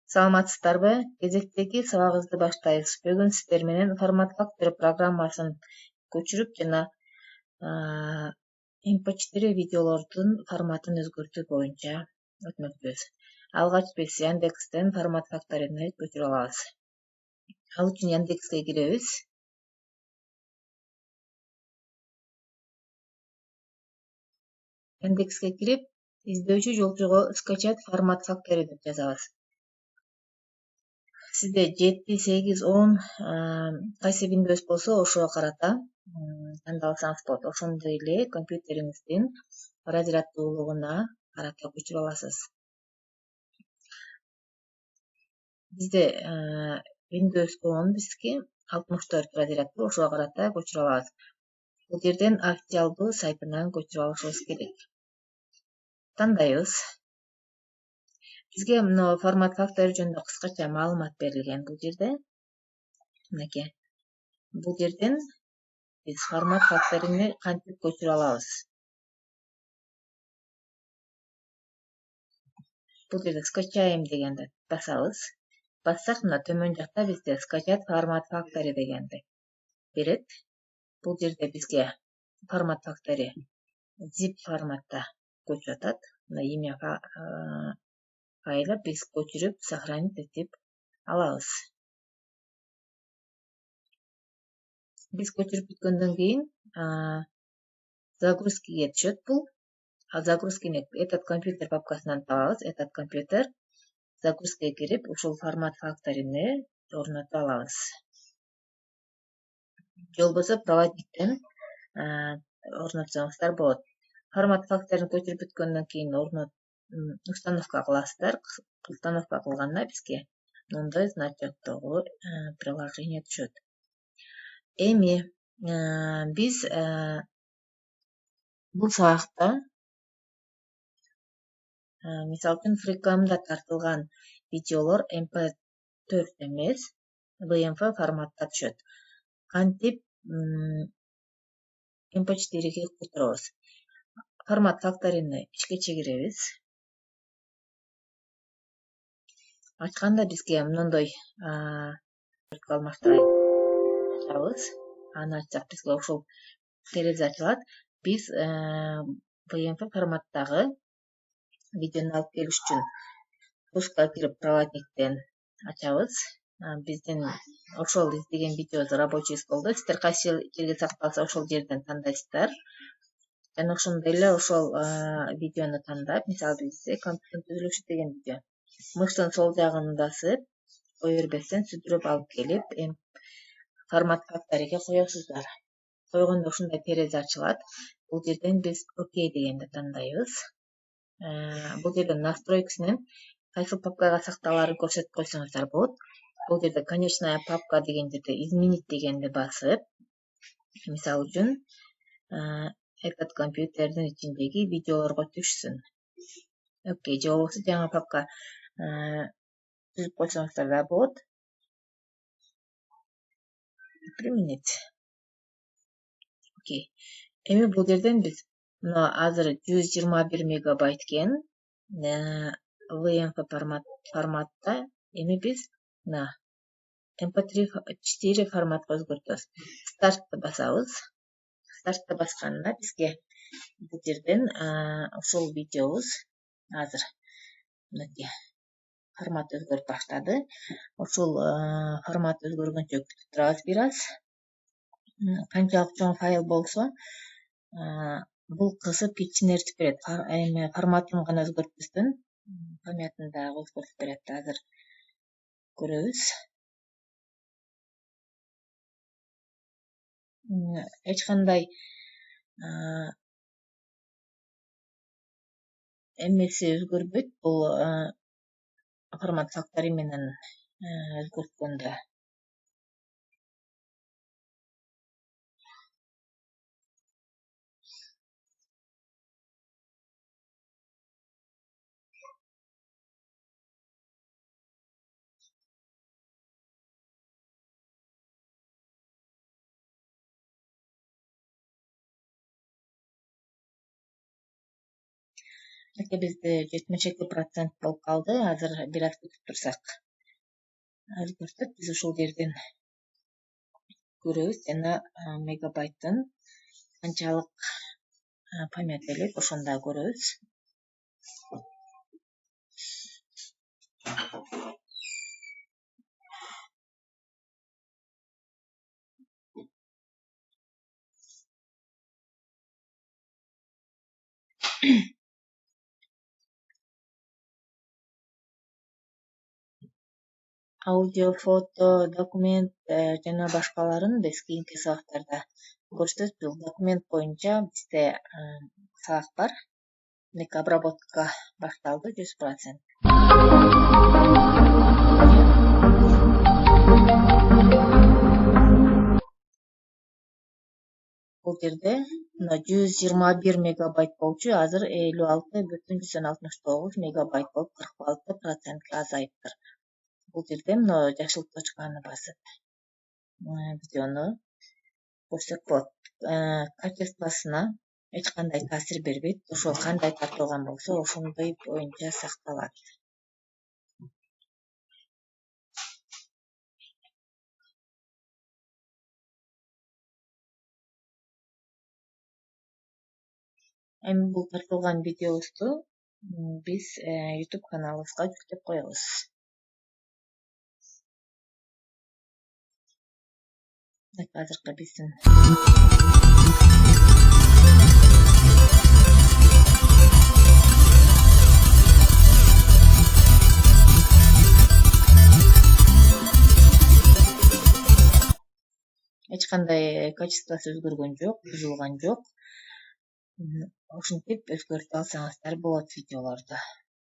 Саламатсыздарбы? Кезектеги сабагыбызды баштайбыз. Бүгүн сиздер менен формат фактор программасын көчүрүп жана MP4 видеолордун форматын өзгөртүү боюнча өтмөкчүбүз. Алгач биз Яндекстен формат факторини көчүрүп алабыз. Ал үчүн Яндекске киребиз. Яндекске кирип, издөөчү жолчого скачать формат фактори деп жазабыз. Сизде 7, 8, 10 кайсы Windows болсо ошого карата тандалсаңыз болот. Ошондой эле компьютериңиздин разряддуулугуна карата көчүрүп аласыз. Бизде Windows 10 бизге 64 разряддуу, ошого карата көчүрүп алабыз. Бул жерден официалдуу сайтынан көчүрүп алышыбыз керек. Тандайбыз. Бизге мына формат фактор жөнүндө кыскача маалымат берилген бул жерде. Мынакей. Бул жерден биз формат факторини кантип көчүрүп алабыз. Бул жерде скачаем дегенди басабыз. Бассак, мына төмөн жакта бизде скачать формат фактори дегенди берет. Бул жерде бизге формат фактори zip форматта көчүп атат. Мына имя файлы биз көчүрүп, сохранить этип алабыз. Биз көчүрүп бүткөндөн кийин загрузкиге түшөт бул. Загрузкини этот компьютер папкасынан табабыз. Этот компьютер загрузкага кирип, ушул формат факторини орнотуп алабыз. Же болбосо проводниктен орнотсоңуздар болот. Формат факторин көчүрүп бүткөндөн кийин установка кыласыздар. Установка кылганда бизге мындай значоктогу приложение түшөт. Эми биз бул сабакта мисалы үчүн Freecam'да тартылган видеолор MP4 эмес, WMV форматта түшөт. Кантип MP4ге которобуз. Формат факторини ишке чегиребиз. Ачканда бизге мындай алмаштырайт ачабыз. Аны ачсак бизге ошол терезе ачылат. Биз WMV форматтагы видеону алып келиш үчүн пускка кирип проводниктен ачабыз. Биздин ошол издеген видеобуз рабочий столдо. Сиздер кайсы жерге сакталса ошол жерден тандайсыздар. Жана ошондой эле ошол видеону тандап, мисалы бизде компьютер түзүлүшү деген видео. Мыштын сол жагын басып, кое бербестен сүдүрүп алып келип, формат факториге коесуздар. Койгондо ушундай терезе ачылат. Бул жерден биз окей дегенди тандайбыз. Бул жерден настройкасынан кайсы папкага сакталаарын көрсөтүп койсоңуздар болот. Бул жерде конечная папка деген жерде изменить дегенди басып, мисалы үчүн этот компьютердин ичиндеги видеолорго түшсүн. Окей, же болбосо жаңы папка түзүп койсоңуздар да болот. Применить. Окей. Эми бул жерден биз мына азыр 121 мегабайт экен WMV форматта. Эми биз мына MP4 форматка өзгөртөбүз. Стартты басабыз. Стартты басканда бизге бул жерден ошол видеобуз азыр мынакей формат өзгөрүп баштады. Ошол формат өзгөргөнчө күтүп турабыз бир аз. Канчалык чоң файл болсо, бул кысып кичинертип берет. Форматын гана өзгөртпөстөн, памятын дагы өзгөртүп берет. Азыр көрөбүз. Эч кандай эмеси өзгөрбөйт бул формат фактори менен өзгөрткөндө. Bizde 72% болуп калды. Азыр бир аз күтүп турсак өзгөртөт. Биз ушул жерден көрөбүз жана мегабайттын канчалык память элек ошону да көрөбүз. Аудио, фото, документ жана башкаларын биз кийинки сабактарда көрсөтөбүз. Бул документ боюнча бизде сабак бар. Обработка башталды 100%. Бул жерде 121 мегабайт болчу, азыр 56,169 мегабайт болуп 46%ке азайыптыр. Бул жерде жашыл точканы басып видеону көрсөк болот. Качествосуна эч кандай таасир бербейт. Ошол кандай тартылган болсо, ошондой боюнча сакталат. Эми бул тартылган видеобузду биз YouTube каналыбызга жүктөп коебуз. Азыркы биздин эч кандай качествосу өзгөргөн жок, бузулган жок. Ушинтип өзгөртүп алсаңыздар болот видеолорду.